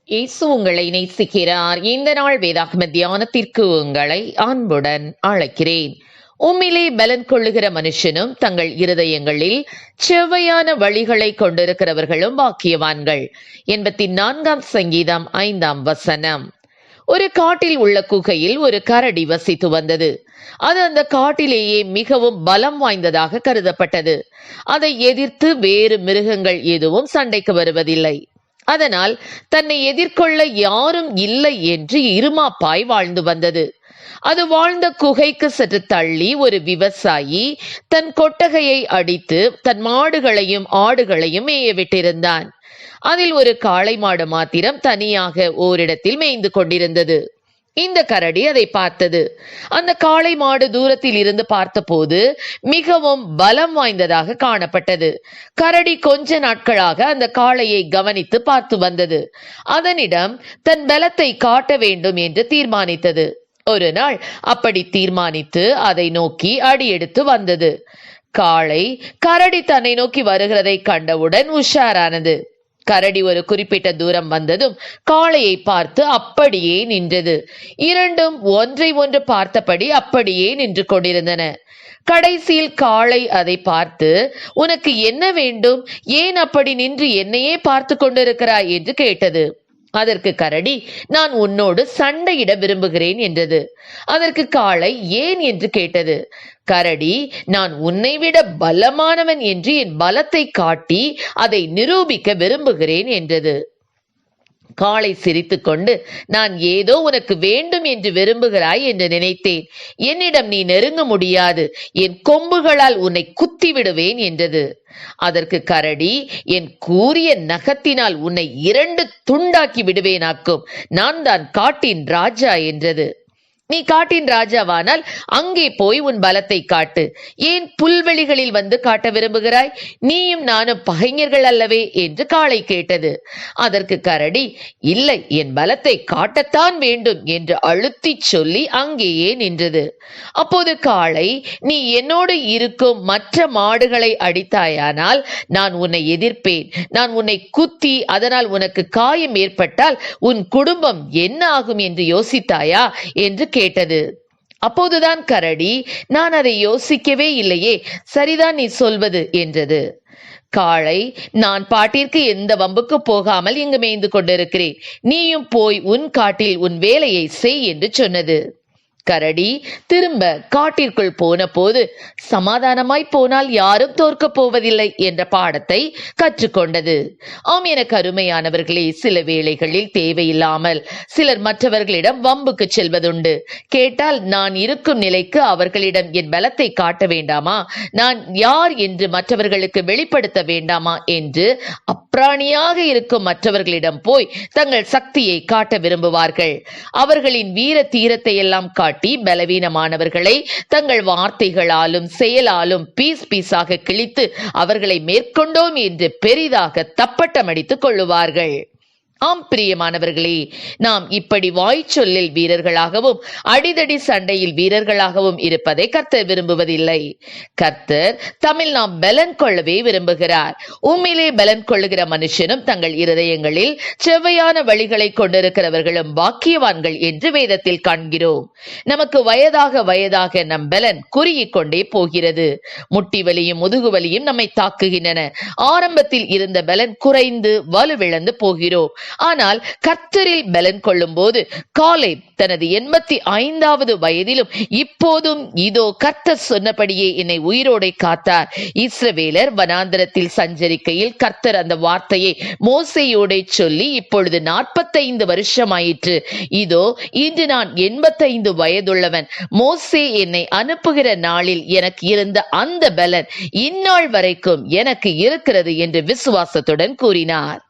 இயேசு உங்களை நேசிக்கிறார். இந்த நாள் வேதாகம தியானத்திற்கு உங்களை அன்புடன் அழைக்கிறேன். உம்மிலே பலன் கொள்ளுகிற மனுஷனும் தங்கள் இருதயங்களில் செவ்வையான வழிகளை கொண்டிருக்கிறவர்களும் பாக்கியவான்கள். 84 சங்கீதம் 5 ஒரு காட்டில் உள்ள குகையில் ஒரு கரடி வசித்து வந்தது. அது அந்த காட்டிலேயே மிகவும் பலம் வாய்ந்ததாக கருதப்பட்டது. அதை எதிர்த்து வேறு மிருகங்கள் எதுவும் சண்டைக்கு வருவதில்லை. அதனால் தன்னை எதிர்கொள்ள யாரும் இல்லை என்று இருமாப்பாய் வாழ்ந்து வந்தது. அது வாழ்ந்த குகைக்கு சற்று தள்ளி ஒரு விவசாயி தன் கொட்டகையை அடித்து தன் மாடுகளையும் ஆடுகளையும் மேய விட்டிருந்தான். அதில் ஒரு காளை மாடு மாத்திரம் தனியாக ஓரிடத்தில் மேய்ந்து கொண்டிருந்தது. இந்த கரடி அதை பார்த்தது. அந்த காளை மாடு தூரத்தில் இருந்து பார்த்தபோது மிகவும் பலம் வாய்ந்ததாக காணப்பட்டது. கரடி கொஞ்ச நாட்களாக அந்த காளையை கவனித்து பார்த்து வந்தது. அதனிடம் தன் பலத்தை காட்ட வேண்டும் என்று தீர்மானித்தது. ஒரு நாள் அப்படி தீர்மானித்து அதை நோக்கி அடியெடுத்து வந்தது. காளை கரடி தன்னை நோக்கி வருகிறதை கண்டவுடன் உஷாரானது. கரடி ஒரு குறிப்பிட்ட தூரம் வந்ததும் காளையை பார்த்து அப்படியே நின்றது. இரண்டும் ஒன்றை ஒன்று பார்த்தபடி அப்படியே நின்று கொண்டிருந்தன. கடைசியில் காளை அதை பார்த்து, உனக்கு என்ன வேண்டும்? ஏன் அப்படி நின்று என்னையே பார்த்து கொண்டிருக்கிறாய் என்று கேட்டது. அதற்கு கரடி, நான் உன்னோடு சண்டையிட விரும்புகிறேன் என்றது. அதற்கு காளை ஏன் என்று கேட்டது. கரடி, நான் உன்னை விட பலமானவன் என்று என் பலத்தை காட்டி அதை நிரூபிக்க விரும்புகிறேன் என்றது. காளை சிரித்துக்கொண்டு, நான் ஏதோ உனக்கு வேண்டும் என்று விரும்புகிறாய் என்று நினைத்தேன். என்னிடம் நீ நெருங்க முடியாது. என் கொம்புகளால் உன்னை குத்தி விடுவேன் என்றது. அதற்கு கரடி, என் கூரிய நகத்தினால் உன்னை 2 துண்டாக்கி விடுவேனாக்கும். நான் தான் காட்டின் ராஜா என்றது. நீ காட்டின் ராஜாவானால் அங்கே போய் உன் பலத்தை காட்டு. ஏன் புல்வெளிகளில் வந்து காட்ட விரும்புகிறாய்? நீயும் நானும் பகைஞர்கள் அல்லவே என்று காளை கேட்டது. அதற்கு கரடி, இல்லை, என் பலத்தை காட்டத்தான் வேண்டும் என்று அழுத்தி சொல்லி அங்கேயே நின்றது. அப்போது காளை, நீ என்னோடு இருக்கும் மற்ற மாடுகளை அடித்தாயானால் நான் உன்னை எதிர்ப்பேன். நான் உன்னை குத்தி அதனால் உனக்கு காயம் ஏற்பட்டால் உன் குடும்பம் என்ன ஆகும் என்று யோசித்தாயா என்று கேட்டது. அப்போதுதான் கரடி, நான் அதை யோசிக்கவே இல்லையே, சரிதான் நீ சொல்வது என்றது. காளை, நான் பாட்டிற்கு எந்த வம்புக்கு போகாமல் இங்கு மேய்ந்து கொண்டிருக்கிறேன். நீயும் போய் உன் காட்டில் உன் வேலையை செய் என்று சொன்னது. கரடி திரும்ப காட்டிற்குள் போன போது சமாதானமாய் போனால் யாரும் தோற்க போவதில்லை என்ற பாடத்தை கற்றுக்கொண்டது. ஆம், எனக்கு அருமையானவர்களே, சில வேளைகளில் தேவையில்லாமல் சிலர் மற்றவர்களிடம் வம்புக்கு செல்வதுண்டு. கேட்டால் நான் இருக்கும் நிலைக்கு அவர்களிடம் என் பலத்தை காட்ட வேண்டாமா, நான் யார் என்று மற்றவர்களுக்கு வெளிப்படுத்த வேண்டாமா என்று அப்பிராணியாக இருக்கும் மற்றவர்களிடம் போய் தங்கள் சக்தியை காட்ட விரும்புவார்கள். அவர்களின் வீர தீரத்தை எல்லாம் காட்டி பலவீனமானவர்களை தங்கள் வார்த்தைகளாலும் செயலாலும் பீஸாக கிழித்து அவர்களை மேற்கொண்டோம் என்று பெரிதாக தப்பட்டம் அடித்துக் கொள்ளுவார்கள். ஆம் பிரியமானவர்களே, நாம் இப்படி வாய்ச்சொல்லில் வீரர்களாகவும் அடிதடி சண்டையில் வீரர்களாகவும் இருப்பதை கர்த்தர் விரும்புவதில்லை. கர்த்தர் தமிழ் நாம் பலன் கொள்ளவே விரும்புகிறார். உண்மையிலே பலன் கொள்ளுகிற மனுஷனும் தங்கள் இருதயங்களில் செவ்வையான வழிகளை கொண்டிருக்கிறவர்களும் பாக்கியவான்கள் என்று வேதத்தில் காண்கிறோம். நமக்கு வயதாக நம் பலன் குறுகிக் கொண்டே போகிறது. முட்டி வலியும் முதுகு வலியும் நம்மை தாக்குகின்றன. ஆரம்பத்தில் இருந்த பலன் குறைந்து வலுவிழந்து போகிறோம். ஆனால் கர்த்தரில் பலன் கொள்ளும் போது காலேப் தனது 85வது வயதிலும் இப்போதும் இதோ கர்த்தர் சொன்னபடியே என்னை உயிரோடை காத்தார். இஸ்ரவேலர் வனாந்தரத்தில் சஞ்சரிக்கையில் கர்த்தர் அந்த வார்த்தையை மோசேயோடே சொல்லி இப்பொழுது 45 வருஷமாயிற்று. இதோ இன்று நான் 85 வயதுள்ளவன். மோசே என்னை அனுப்புகிற நாளில் எனக்கு இருந்த அந்த பலன் இந்நாள் வரைக்கும் எனக்கு இருக்கிறது என்று விசுவாசத்துடன் கூறினார்.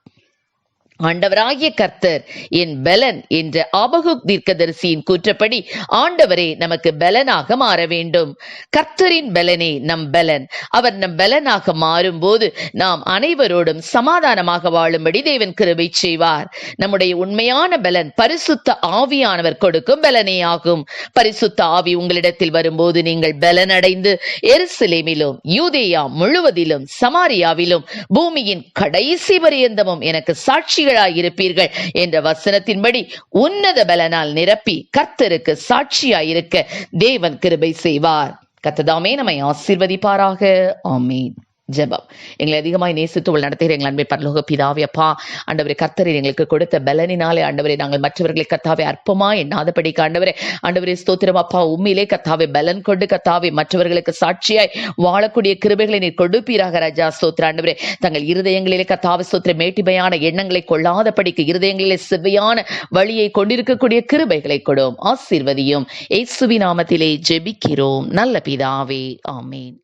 ஆண்டவராகிய கர்த்தர் என் பலன் என்ற ஆபகுக் தீர்க்கதரிசியின் கூற்றப்படி ஆண்டவரே நமக்கு பலனாக மாற வேண்டும். கர்த்தரின் பலனே நம் பலன். அவர் நம் பலனாக மாறும் போது நாம் அனைவரோடும் சமாதானமாக வாழும்படி தேவன் கிருபை செய்வார். நம்முடைய உண்மையான பலன் பரிசுத்த ஆவியானவர் கொடுக்கும் பலனே ஆகும். பரிசுத்த ஆவி உங்களிடத்தில் வரும்போது நீங்கள் பலன் அடைந்து எருசலேமிலும் யூதேயா முழுவதிலும் சமாரியாவிலும் பூமியின் கடைசி பரியந்தமும் எனக்கு சாட்சி சாட்சிகளாயிருப்பீர்கள் என்ற வசனத்தின்படி உன்னத பலனால் நிரப்பி கர்த்தருக்கு சாட்சியாயிருக்க தேவன் கிருபை செய்வார். கர்த்ததாமே நம்மை ஆசீர்வதிப்பாராக. ஆமீன். ஜெபம். எங்களை அதிகமாய் நேசித்து நடத்துகிற எங்கள் அன்பை பரலோக பிதாவே, அப்பா ஆண்டவரே, கர்த்தரை எங்களுக்கு கொடுத்த பலனினாலே ஆண்டவரே நாங்கள் மற்றவர்களை கர்த்தாவே அற்பமா எண்ணாதபடிக்கு ஆண்டவரே ஸ்தோத்திரம் அப்பா. உண்மையிலே கர்த்தாவே பலன் கொண்டு கர்த்தாவே மற்றவர்களுக்கு சாட்சியாய் வாழக்கூடிய கிருபைகளை நீர் கொடுப்பீராக ராஜா. ஸ்தோத்திர ஆண்டவரே, தங்கள் இருதயங்களிலே கர்த்தாவே ஸ்தோத்திர மேட்டிமையான எண்ணங்களை கொள்ளாதபடிக்கு இருதயங்களிலே செவ்வையான வழியை கொண்டிருக்கக்கூடிய கிருபைகளை கொடும். ஆசீர்வதியும். இயேசுவின் நாமத்திலே ஜெபிக்கிறோம் நல்ல பிதாவே. ஆமீன்.